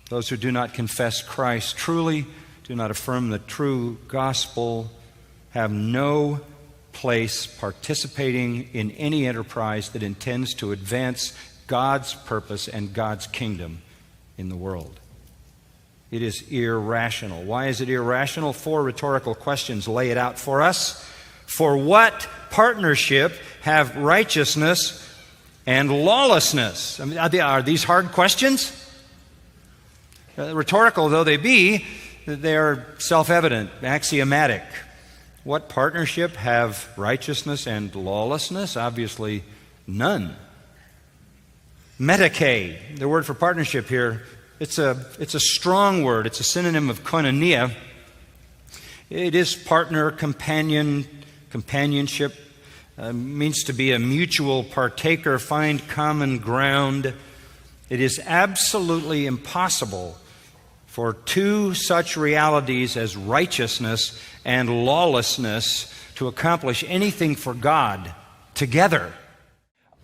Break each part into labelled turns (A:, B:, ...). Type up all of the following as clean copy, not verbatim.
A: Those who do not confess Christ truly, do not affirm the true gospel, have no place participating in any enterprise that intends to advance God's purpose and God's kingdom in the world. It is irrational. Why is it irrational? 4 rhetorical questions lay it out for us. For what partnership have righteousness and lawlessness? I mean, are these hard questions? Rhetorical though they be, they are self-evident, axiomatic. What partnership have righteousness and lawlessness? Obviously, none. Metake, the word for partnership here, it's a strong word. It's a synonym of koinonia. It is partner, companionship. Means to be a mutual partaker, find common ground. It is absolutely impossible for 2 such realities as righteousness and lawlessness to accomplish anything for God together.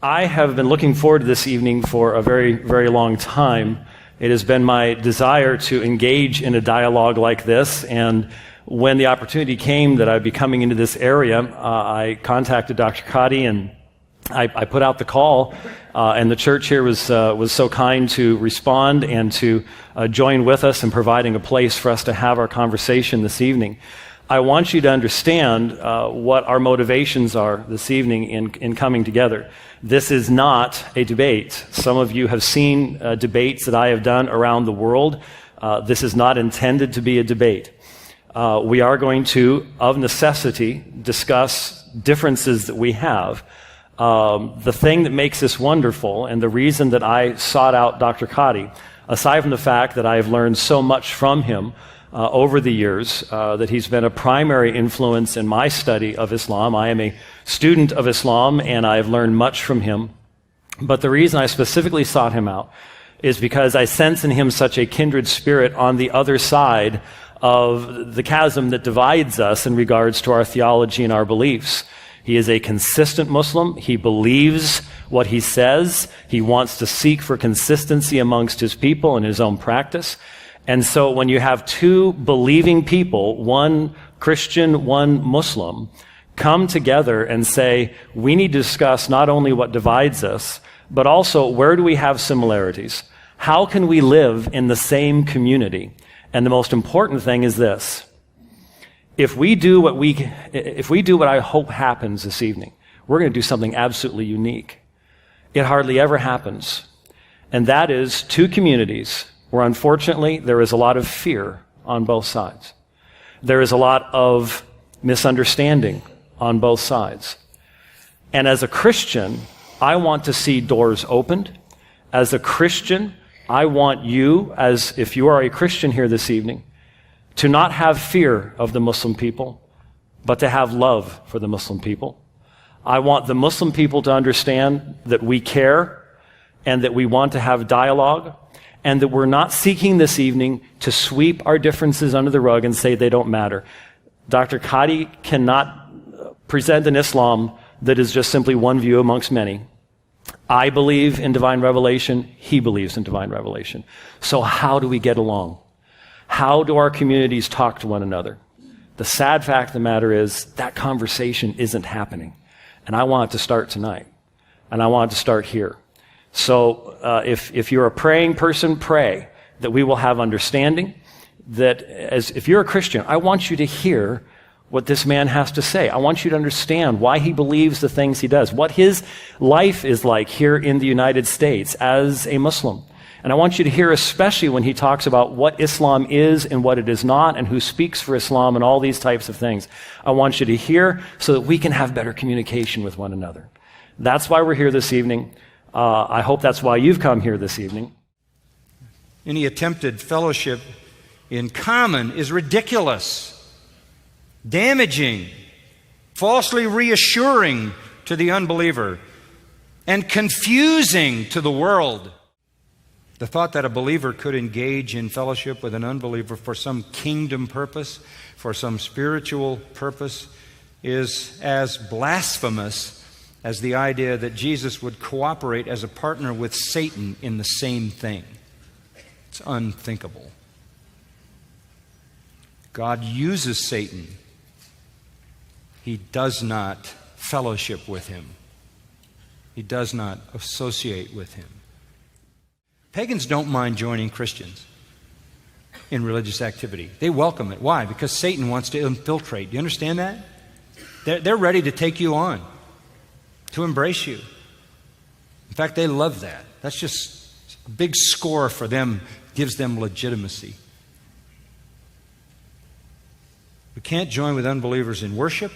B: I have been looking forward to this evening for a very, very long time. It has been my desire to engage in a dialogue like this, and when the opportunity came that I'd be coming into this area, I contacted Dr. Qadhi, and I put out the call, and the church here was so kind to respond and to join with us in providing a place for us to have our conversation this evening. I want you to understand what our motivations are this evening in coming together. This is not a debate. Some of you have seen debates that I have done around the world. This is not intended to be a debate. We are going to, of necessity, discuss differences that we have. The thing that makes this wonderful, and the reason that I sought out Dr. Qadhi, aside from the fact that I have learned so much from him over the years, that he's been a primary influence in my study of Islam. I am a student of Islam, and I've learned much from him. But the reason I specifically sought him out is because I sense in him such a kindred spirit on the other side of the chasm that divides us in regards to our theology and our beliefs. He is a consistent Muslim. He believes what he says. He wants to seek for consistency amongst his people and his own practice. And so when you have 2 believing people, one Christian, one Muslim, come together and say, we need to discuss not only what divides us, but also where do we have similarities? How can we live in the same community? And the most important thing is this. If we do what I hope happens this evening, we're going to do something absolutely unique. It hardly ever happens. And that is 2 communities where unfortunately there is a lot of fear on both sides. There is a lot of misunderstanding on both sides. And as a Christian, I want to see doors opened. As a Christian, I want you, as if you are a Christian here this evening, to not have fear of the Muslim people, but to have love for the Muslim people. I want the Muslim people to understand that we care and that we want to have dialogue, and that we're not seeking this evening to sweep our differences under the rug and say they don't matter. Dr. Qadhi cannot present an Islam that is just simply one view amongst many. I believe in divine revelation. He believes in divine revelation. So how do we get along? How do our communities talk to one another? The sad fact of the matter is that conversation isn't happening. And I want it to start tonight. And I want it to start here. So if you're a praying person, pray that we will have understanding. That if you're a Christian, I want you to hear what this man has to say. I want you to understand why he believes the things he does, what his life is like here in the United States as a Muslim. And I want you to hear especially when he talks about what Islam is and what it is not, and who speaks for Islam and all these types of things. I want you to hear so that we can have better communication with one another. That's why we're here this evening. I hope that's why you've come here this evening.
A: Any attempted fellowship in common is ridiculous, damaging, falsely reassuring to the unbeliever, and confusing to the world. The thought that a believer could engage in fellowship with an unbeliever for some kingdom purpose, for some spiritual purpose, is as blasphemous as the idea that Jesus would cooperate as a partner with Satan in the same thing. It's unthinkable. God uses Satan. He does not fellowship with him. He does not associate with him. Pagans don't mind joining Christians in religious activity. They welcome it. Why? Because Satan wants to infiltrate. Do you understand that? They're ready to take you on, to embrace you. In fact, they love that. That's just a big score for them, gives them legitimacy. We can't join with unbelievers in worship.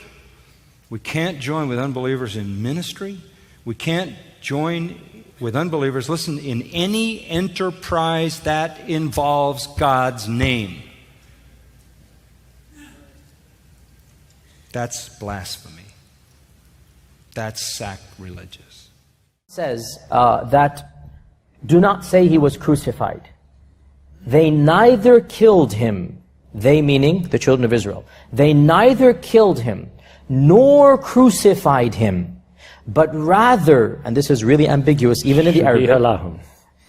A: We can't join with unbelievers in ministry. We can't join with unbelievers, listen, in any enterprise that involves God's name. That's blasphemy. That's sacrilegious.
C: Says that do not say he was crucified. They neither killed him, they meaning the children of Israel, they neither killed him nor crucified him, but rather, and this is really ambiguous even in the Arabic,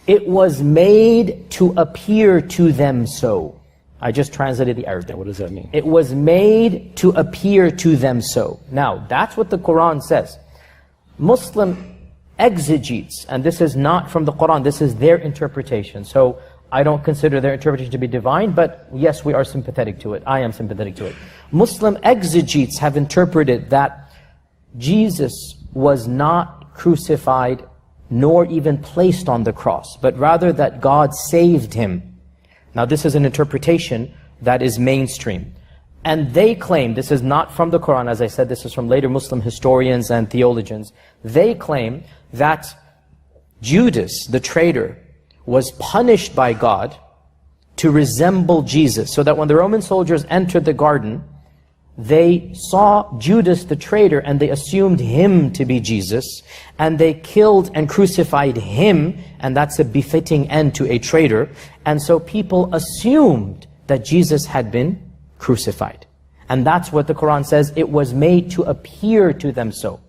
C: it was made to appear to them so. I just translated the Arabic.
B: What does that mean?
C: It was made to appear to them so. Now, that's what the Quran says. Muslim exegetes, and this is not from the Quran, this is their interpretation. So I don't consider their interpretation to be divine, but yes, we are sympathetic to it. I am sympathetic to it. Muslim exegetes have interpreted that Jesus was not crucified nor even placed on the cross, but rather that God saved him. Now this is an interpretation that is mainstream. And they claim, this is not from the Quran, as I said, this is from later Muslim historians and theologians. They claim that Judas, the traitor, was punished by God to resemble Jesus, so that when the Roman soldiers entered the garden, they saw Judas the traitor and they assumed him to be Jesus, and they killed and crucified him, and that's a befitting end to a traitor. And so people assumed that Jesus had been crucified. And that's what the Quran says, it was made to appear to them so.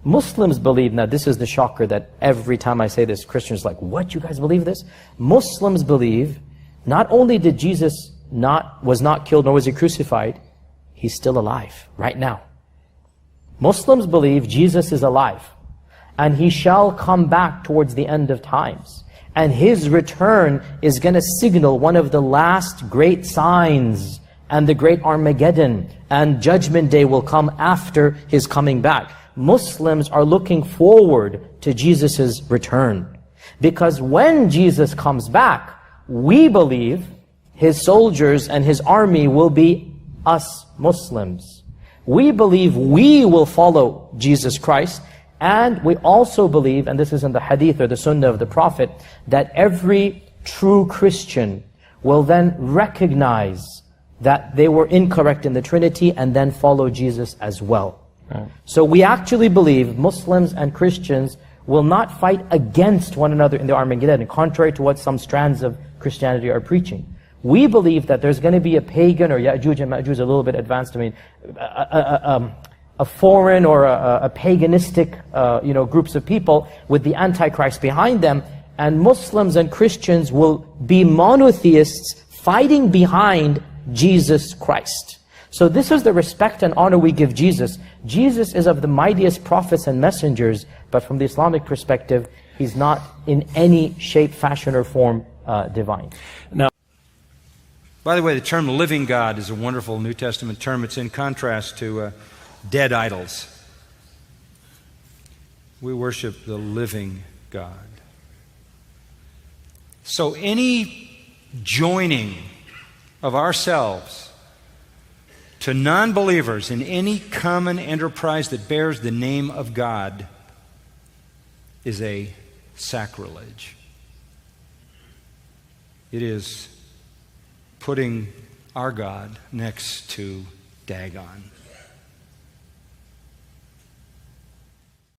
C: Muslims believe, now this is the shocker that every time I say this, Christians are like, what, you guys believe this? Muslims believe, not only did Jesus was not killed nor was he crucified, he's still alive right now. Muslims believe Jesus is alive and he shall come back towards the end of times. And his return is going to signal one of the last great signs, and the great Armageddon and Judgment Day will come after his coming back. Muslims are looking forward to Jesus' return, because when Jesus comes back, we believe his soldiers and his army will be us Muslims. We believe we will follow Jesus Christ, and we also believe, and this is in the hadith or the sunnah of the Prophet, that every true Christian will then recognize that they were incorrect in the Trinity and then follow Jesus as well. Right. So we actually believe Muslims and Christians will not fight against one another in the Armageddon, contrary to what some strands of Christianity are preaching. We believe that there's going to be a pagan, or Ya'juj and Ma'juj, a little bit advanced, I mean, a foreign or a paganistic groups of people with the Antichrist behind them, and Muslims and Christians will be monotheists fighting behind Jesus Christ. So this is the respect and honor we give Jesus. Jesus is of the mightiest prophets and messengers, but from the Islamic perspective, he's not in any shape, fashion, or form divine.
B: Now,
A: by the way, the term living God is a wonderful New Testament term. It's in contrast to dead idols. We worship the living God. So any joining of ourselves to non-believers in any common enterprise that bears the name of God is a sacrilege. It is putting our God next to Dagon.